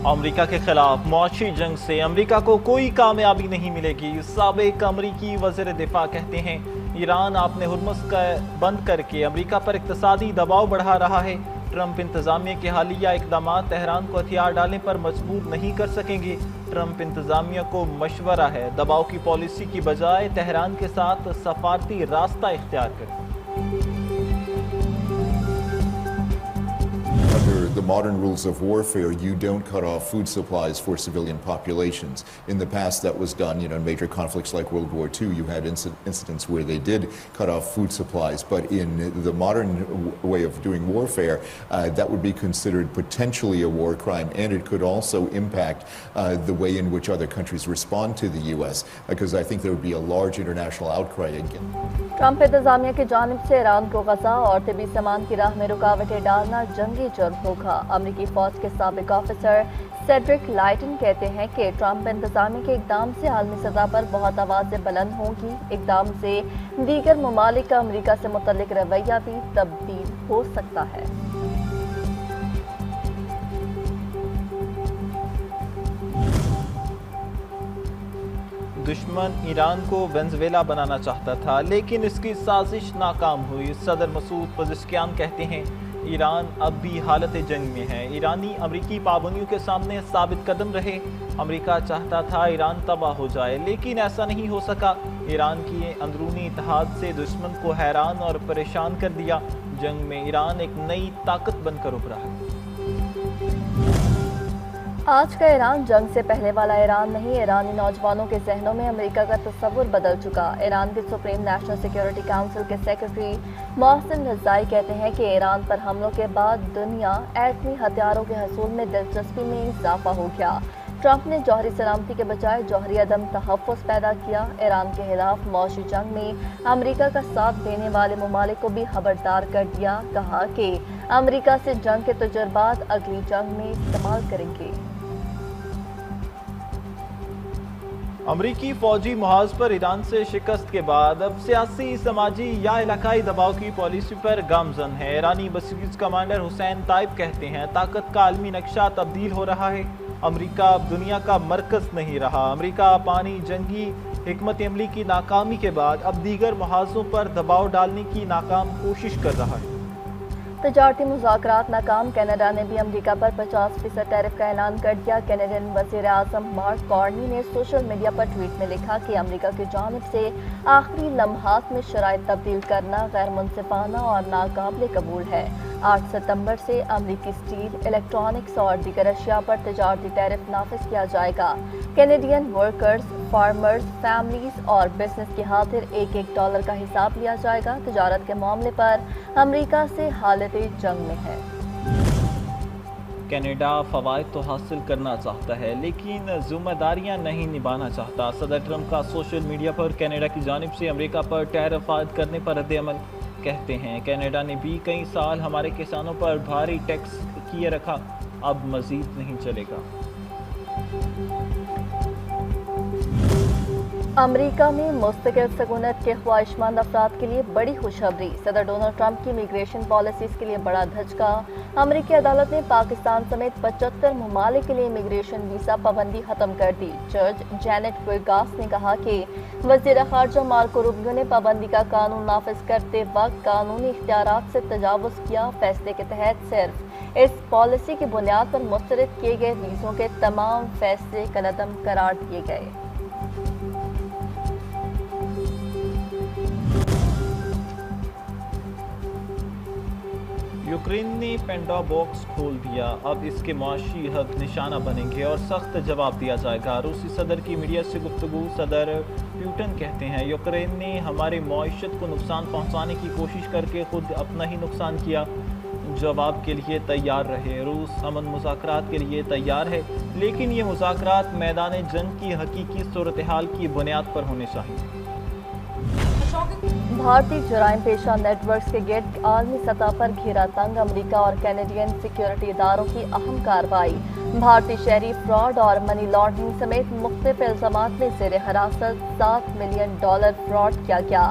امریکہ کے خلاف معاشی جنگ سے امریکہ کو کوئی کامیابی نہیں ملے گی۔ سابق امریکی وزیر دفاع کہتے ہیں ایران اپنے ہرمز بند کر کے امریکہ پر اقتصادی دباؤ بڑھا رہا ہے۔ ٹرمپ انتظامیہ کے حالیہ اقدامات تہران کو ہتھیار ڈالنے پر مجبور نہیں کر سکیں گے۔ ٹرمپ انتظامیہ کو مشورہ ہے دباؤ کی پالیسی کی بجائے تہران کے ساتھ سفارتی راستہ اختیار کریں۔ Under the modern rules of warfare, you don't cut off food supplies for civilian populations. In the past, that was done, in major conflicts like World War II. You had incidents where they did cut off food supplies. But in the modern way of doing warfare, that would be considered potentially a war crime, and it could also impact the way in which other countries respond to the U.S. Because I think there would be a large international outcry again. Trump انتظامیہ کی جانب سے ایران کو غزہ اور طبی سامان کی راہ میں رکاوٹیں ڈالنا جنگی جرم ہوگا۔ امریکی فوج کے سابق آفیسر سیڈرک لائٹن کہتے ہیں کہ ٹرمپ انتظامیہ کے اقدام سے عالمی سطح پر بہت آوازیں بلند ہوں گی۔ اقدام سے دیگر ممالک کا امریکہ سے متعلق رویہ بھی تبدیل ہو سکتا ہے۔ دشمن ایران کو وینزویلا بنانا چاہتا تھا لیکن اس کی سازش ناکام ہوئی۔ صدر مسعود پزشکیان کہتے ہیں ایران اب بھی حالت جنگ میں ہے۔ ایرانی امریکی پابندیوں کے سامنے ثابت قدم رہے۔ امریکہ چاہتا تھا ایران تباہ ہو جائے لیکن ایسا نہیں ہو سکا۔ ایران کی اندرونی اتحاد سے دشمن کو حیران اور پریشان کر دیا۔ جنگ میں ایران ایک نئی طاقت بن کر ابھرا ہے۔ آج کا ایران جنگ سے پہلے والا ایران نہیں۔ ایرانی نوجوانوں کے ذہنوں میں امریکہ کا تصور بدل چکا۔ ایران کے سپریم نیشنل سیکیورٹی کونسل کے سیکرٹری محسن رضائی کہتے ہیں کہ ایران پر حملوں کے بعد دنیا ایٹمی ہتھیاروں کے حصول میں دلچسپی میں اضافہ ہو گیا۔ ٹرمپ نے جوہری سلامتی کے بجائے جوہری عدم تحفظ پیدا کیا۔ ایران کے خلاف معاشی جنگ میں امریکہ کا ساتھ دینے والے ممالک کو بھی خبردار کر دیا۔ کہا کہ امریکہ سے جنگ کے تجربات اگلی جنگ میں استعمال کریں گے۔ امریکی فوجی محاذ پر ایران سے شکست کے بعد اب سیاسی، سماجی یا علاقائی دباؤ کی پالیسی پر گامزن ہے۔ ایرانی بسیج کمانڈر حسین طائب کہتے ہیں طاقت کا عالمی نقشہ تبدیل ہو رہا ہے۔ امریکہ اب دنیا کا مرکز نہیں رہا۔ امریکہ اپنی جنگی حکمت عملی کی ناکامی کے بعد اب دیگر محاذوں پر دباؤ ڈالنے کی ناکام کوشش کر رہا ہے۔ تجارتی مذاکرات ناکام۔ کینیڈا نے بھی امریکہ پر 50% ٹیرف کا اعلان کر دیا۔ کینیڈین وزیر اعظم مارک کارنی نے سوشل میڈیا پر ٹویٹ میں لکھا کہ امریکہ کی جانب سے آخری لمحات میں شرائط تبدیل کرنا غیر منصفانہ اور ناقابل قبول ہے۔ 8 ستمبر سے امریکی اسٹیل، الیکٹرانکس اور دیگر اشیاء پر تجارتی ٹیرف نافذ کیا جائے گا۔ کینیڈین ورکرز، فارمرز، فیملیز اور بزنس کی خاطر $1 کا حساب لیا جائے گا۔ تجارت کے معاملے پر امریکہ سے حالت جنگ میں ہے۔ کینیڈا فوائد تو حاصل کرنا چاہتا ہے لیکن ذمہ داریاں نہیں نبھانا چاہتا۔ صدر ٹرمپ کا سوشل میڈیا پر کینیڈا کی جانب سے امریکہ پر ٹیرف عائد کرنے پر رد عمل۔ کہتے ہیں کینیڈا نے بھی کئی سال ہمارے کسانوں پر بھاری ٹیکس کیے رکھا، اب مزید نہیں چلے گا۔ امریکہ میں مستقل سکونت کے خواہش مند افراد کے لیے بڑی خوشخبری۔ صدر ڈونلڈ ٹرمپ کی امیگریشن پالیسیز کے لیے بڑا دھچکا۔ امریکی عدالت نے پاکستان سمیت 75 ممالک کے لیے امیگریشن ویزا پابندی ختم کر دی۔ جج جینٹ ویگاس نے کہا کہ وزیر خارجہ مارکو روبیو نے پابندی کا قانون نافذ کرتے وقت قانونی اختیارات سے تجاوز کیا۔ فیصلے کے تحت صرف اس پالیسی کی بنیاد پر مسترد کیے گئے ویزوں کے تمام فیصلے کالعدم قرار دیے گئے۔ یوکرین نے پینڈا باکس کھول دیا، اب اس کے معاشی حق نشانہ بنیں گے اور سخت جواب دیا جائے گا۔ روسی صدر کی میڈیا سے گفتگو۔ صدر پیوٹن کہتے ہیں یوکرین نے ہمارے معیشت کو نقصان پہنچانے کی کوشش کر کے خود اپنا ہی نقصان کیا۔ جواب کے لیے تیار رہے۔ روس امن مذاکرات کے لیے تیار ہے لیکن یہ مذاکرات میدان جنگ کی حقیقی صورتحال کی بنیاد پر ہونے چاہیے۔ بھارتی جرائم پیشہ نیٹ ورکس کے گرد عالمی سطح پر گھیرا تنگ۔ امریکہ اور کینیڈین سیکیورٹی اداروں کی اہم کارروائی۔ بھارتی شہری فراڈ اور منی لانڈرنگ سمیت مختلف الزامات میں زیر حراست $7 ملین فراڈ کیا گیا۔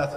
10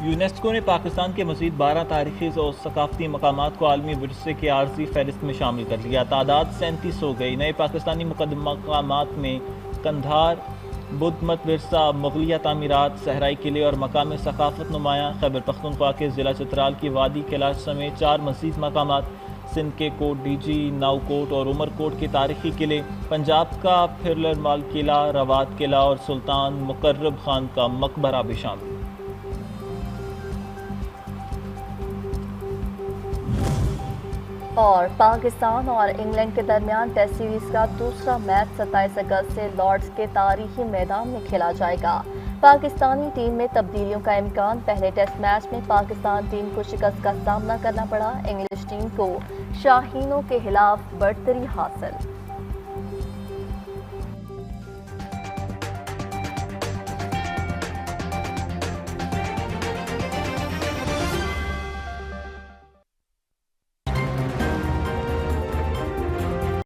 یونیسکو نے پاکستان کے مزید 12 تاریخی اور ثقافتی مقامات کو عالمی ورثے کی عارضی فہرست میں شامل کر لیا۔ تعداد 37 ہو گئی۔ نئے پاکستانی مقامات میں قندھار، بدھ مت ورثہ، مغلیہ تعمیرات، صحرائی قلعے اور مقام ثقافت نمایاں۔ خیبر پختونخوا کے ضلع چترال کی وادی کیلاش سمیت 4 مزید مقامات، سندھ کے کوٹ ڈی جی، ناؤ کوٹ اور عمر کوٹ کے تاریخی قلعے، پنجاب کا پھرلر مال قلعہ، روات قلعہ اور سلطان مقرب خان کا مقبرہ بھی شامل۔ اور پاکستان اور انگلینڈ کے درمیان ٹیسٹ سیریز کا دوسرا میچ 27 اگست سے لارڈز کے تاریخی میدان میں کھیلا جائے گا۔ پاکستانی ٹیم میں تبدیلیوں کا امکان۔ پہلے ٹیسٹ میچ میں پاکستان ٹیم کو شکست کا سامنا کرنا پڑا۔ انگلش ٹیم کو شاہینوں کے خلاف برتری حاصل۔